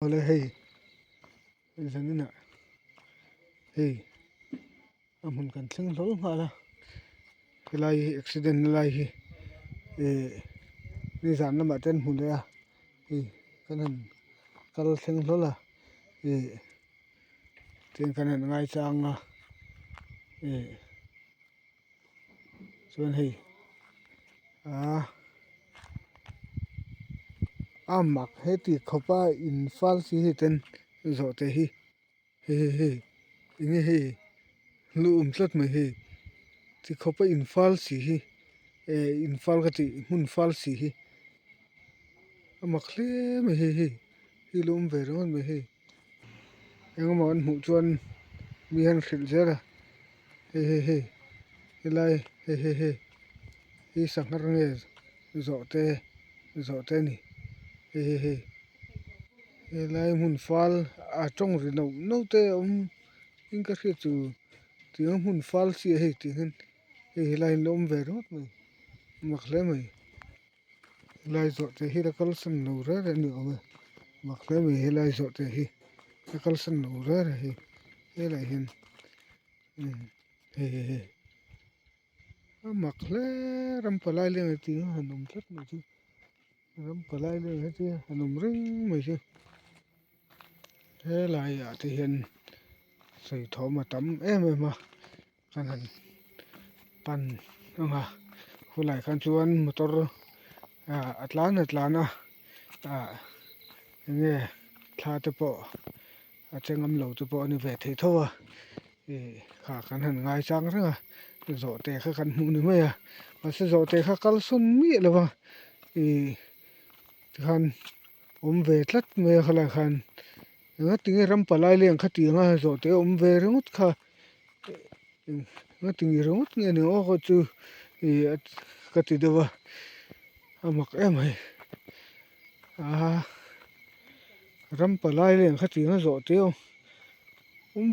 Hola, hey. Sanina. Hey. Amun kan tling lol hala. Lai accident lai hi. Ni zan na maten hun ya. Kanan kal tling lol la. Tin kanan ngai chang na. Chuan hey. Mak heti khopa infal si hi ten zo te hi. Hey. Inge hey. Lu tlat mai hey. Ti khopa infal si hi. Infal ka ti mun fal si hi. Amak le mai hey. Hi lum ve ron mai hey. Yang ma an mu chuan mi han khil zera. Hey. Ilai hey. Hi sangar nge zo te ni. Hey. Ilai mun fal a chong ri no te in ka khri chu ti mun fal si hey ti hin. Ilai lum ve ron mai. Mak le mai. Ilai zo te hi da kal san no ra ni ome. Mak le mai ilai zo te hi. Da kal san no ra hi. Ilai hin. Hey. Mak le ram palai le ti hanum tlat mai chu. Ram palai le ti hanum ring mai chu. Lai ya ti hin sei tho ma tam ma kanan pan nga hulai kan chuan motor atlana nge thla te po achengam lo te po ni ve thei thowa kha kan han ngai chang ranga zo te kha kan mu ni mai ma se zo te kha kal sun mi lawa khan ve tlat me khala khan nga tingi ram palai leng kha ti nga zo te ve ringut kha nga tingi ringut nge ni o chu ka ti dewa amak hai ram palai leng kha ti nga zo te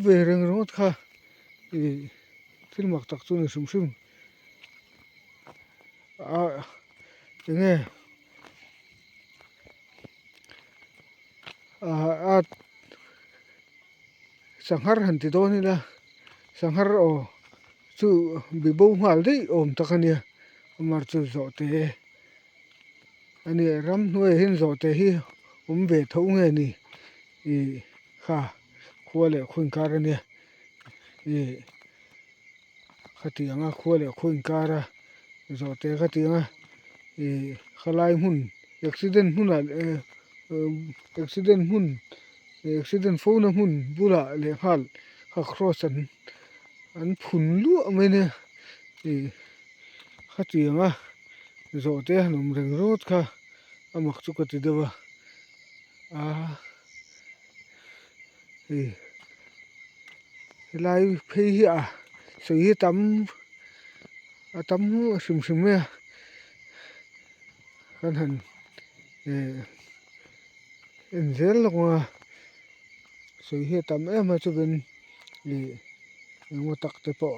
ve ringut kha filmak tak chu ni sum tinge sanghar han ti do ni la sanghar o chu bi bo ngal dei om takania mar chu zo te ani ram nuai hin zo te hi ve tho nge ni kha khwale khun kar ani khati anga khwale khun kara zo te khati anga khalai mun accident phone mun bula le hal kha cross an phun lu mai ne khati anga zo te hanum reng rot kha amak chu ka ti dewa lai phei hi sei tam sim me kan han en zel lo sei hi tam ma chu ben ngo tak te po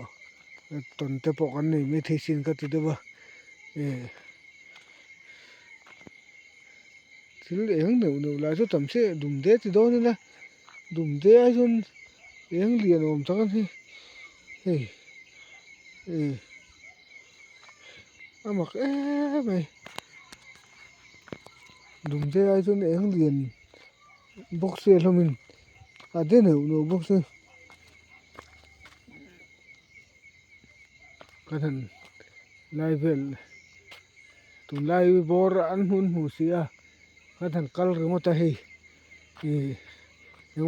ton te po kan nei me thei sin ka ti dewa thil eng no la chu tam se dum de ti do ni la dum de a jun eng lian om tak hi amak mai dum de a jun eng lian box se lomin de no box kan lai vel tu lai bor an hun hu sia kan kal ri mota hi yo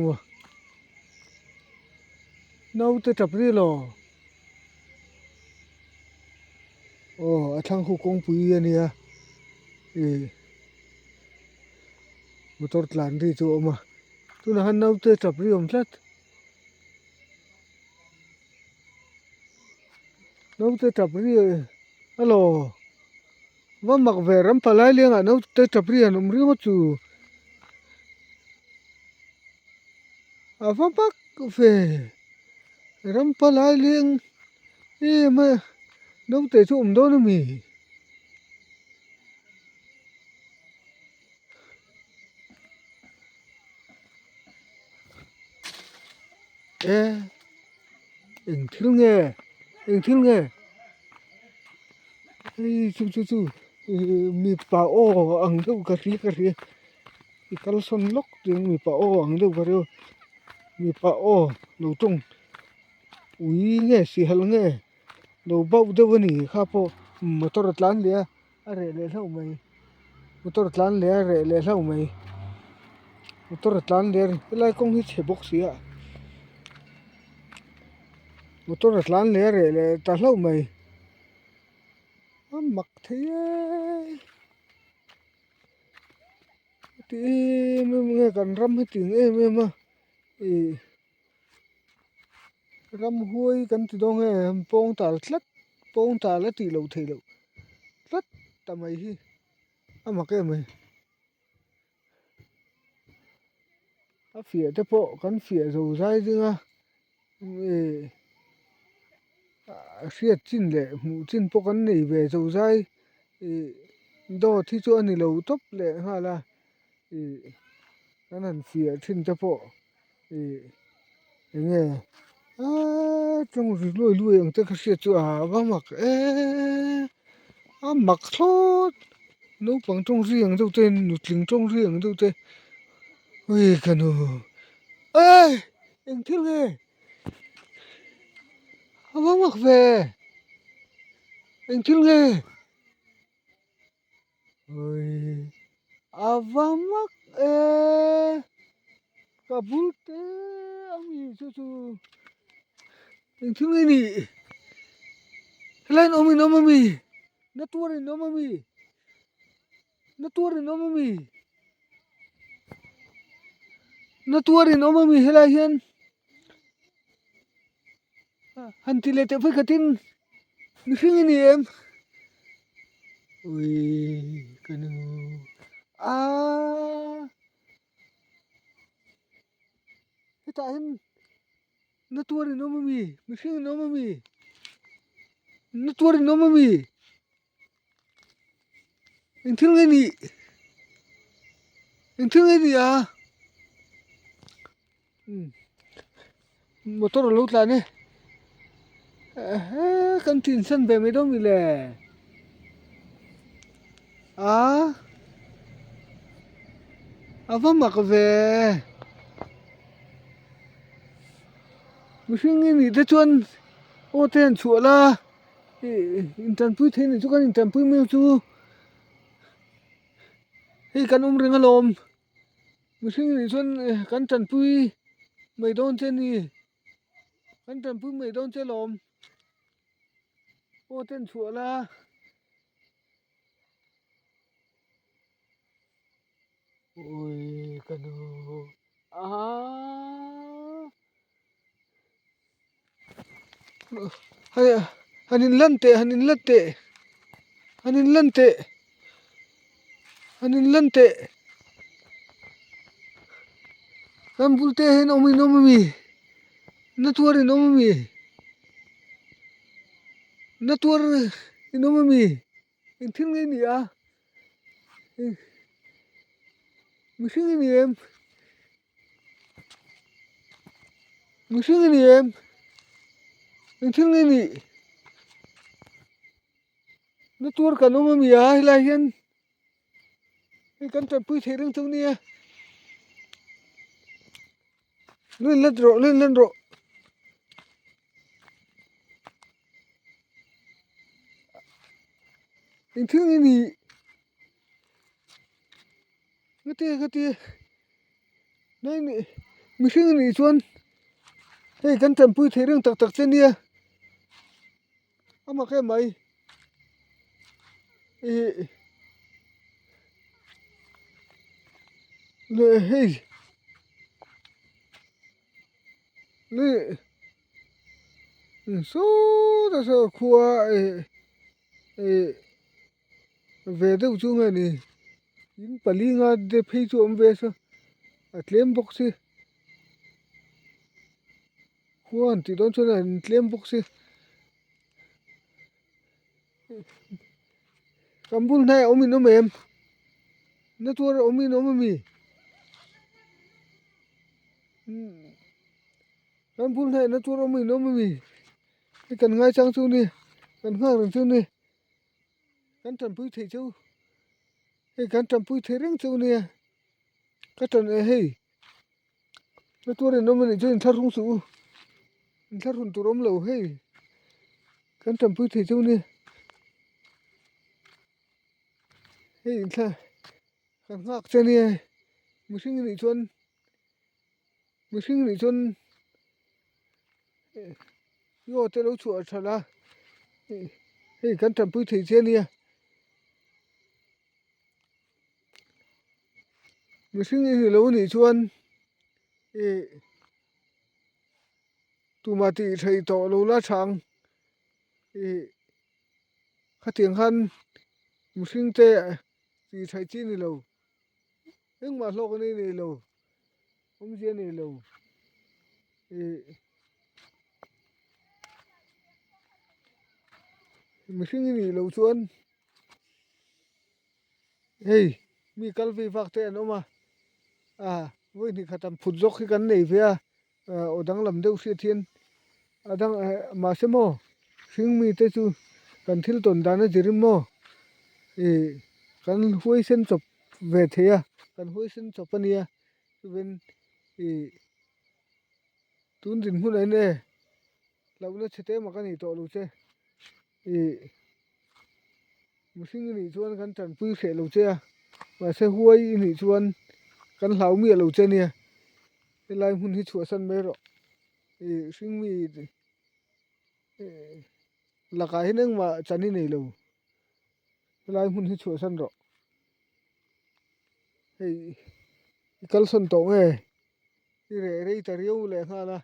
no te tapri lo athang hu kong pui ania motor tlan ri chu ma tu na han no te tapri om tlat no te tapri alo wa mak ve ram palai lenga no te tapri an ri mo chu va pak ve ram palai leng ma no te chu do no mi eng thil nge chu mi pa o ang deuh ka ri i kal son lok ting mi pa o ang deuh ka ri mi pa o lo tung ui nge si hal nge lo bau deuh ani kha po motor tlan le a re le hlau mai motor tlan le re le hlau mai motor tlan le lai kong hi che box ya motor tlan le re le ta hlau mai mak the ti me kan ram hi ting ma ram huai kan ti dong pong tal tlat pong tal ti lo thei lo tlat ta mai hi ama ke mai a fia te po kan fia zo zai dinga riat chin le mu chin po kan nei ve zo zai do thi chu ani lo top le hala kan han fia thin te po nge trong ri lui ang te ka sia chu wa mak mak thot no pang trong ri ang deuh te nu tling trong ri ang deuh te ui kanu eng thil nge wa mak ve eng thil nge ui awamak kabul te ami chu eng thil nge ni len omi no mami na tuari no mami na tuari no mami hela hian han ti le te phai khatin mi hring ni em ui kanu ta hin na tuari no mami mi hring no mami na tuari no mami eng thil nge ni motor lo tla ne kan tin san be me do mi le awamak ve mi hring ni te chuan o ten chu la in tan pui the ni chu kan in tan pui me chu hei kan ring alom mi hring ni chuan kan tan pui mai don che ni kan tan pui mai don che lom o ten chu la ui kanu hanin lante kan bulte hen omi no mami na tuari no mami eng thil nge ni mi hring ni em eng thil nge ni na tuar ka no mami hela hian kan tan pui the ring chu ni len ro eng thil nge ni ngati nai ni mi hring ni chuan hei kan tan pui the ring tak che nia ama ke mai le hei le so khua ve deuh chu nge ni in palinga de phei chu om ve so a tlem box si khuan ti don chu an tlem box si kambul nai omi no mem na tur omi no mami kan pul hai na tu ro mi no mi kan ngai chang chu ni kan nga rang chu ni kan tan pui thei chu kan tan pui thei reng chu ni ka tan hei na tu re no mi chu thar rung su thar run tu rom lo hei kan tan pui thei chu ni hei thla kan ngak che ni mi hring ni chuan yo te lo chu thala hei kan tan pui thei che ni mi hring ni lo ni chuan tu ma ti thei to lo la thang kha tiang han mi hring te ti thei chi ni lo eng ma hlok ni lo je ni lo mi hring ni lo chuan hei mi kal vi vak te no ma voi ni khatam phut jok hi kan nei via odang lam deuh hriat hian adang ma se mo hring mi te chu kan thil ton dan a jirim mo kan huai sen chop ve thea kan huai sen chop ania chuven tun din hun ai ne lo na chete ma kan ni to lo che mi hring ni chuan kan tan pui khe lo che ma se huai ni chuan kan hlau mi lo che nia lai hun hi chua san me ro hring mi laka hi nang ma chani nei lo lai hun hi chua san ro hei kal son to nge re re ta riu le nga la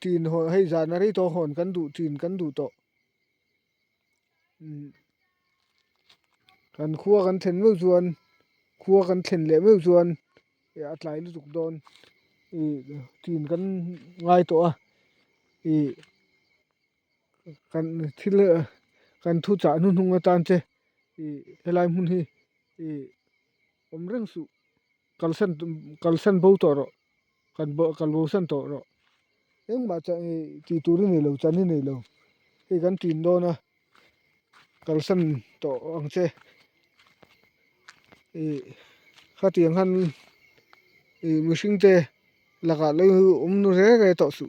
tin ho hei za na ri to hon kan du tin kan du to kan khuwa kan thlen meu chuan khuwa kan thlen le meu chuan atlai lu tuk don tin kan ngai to kan thil kan thu cha nu hnung atan che helai mun hi om reng su kalsan bo to ro kan bo san to ro eng ma cha ti turi nei lo chani nei lo kan tin do na kalsan to ang che kha tiang han mi hring te laka lo nu re re to su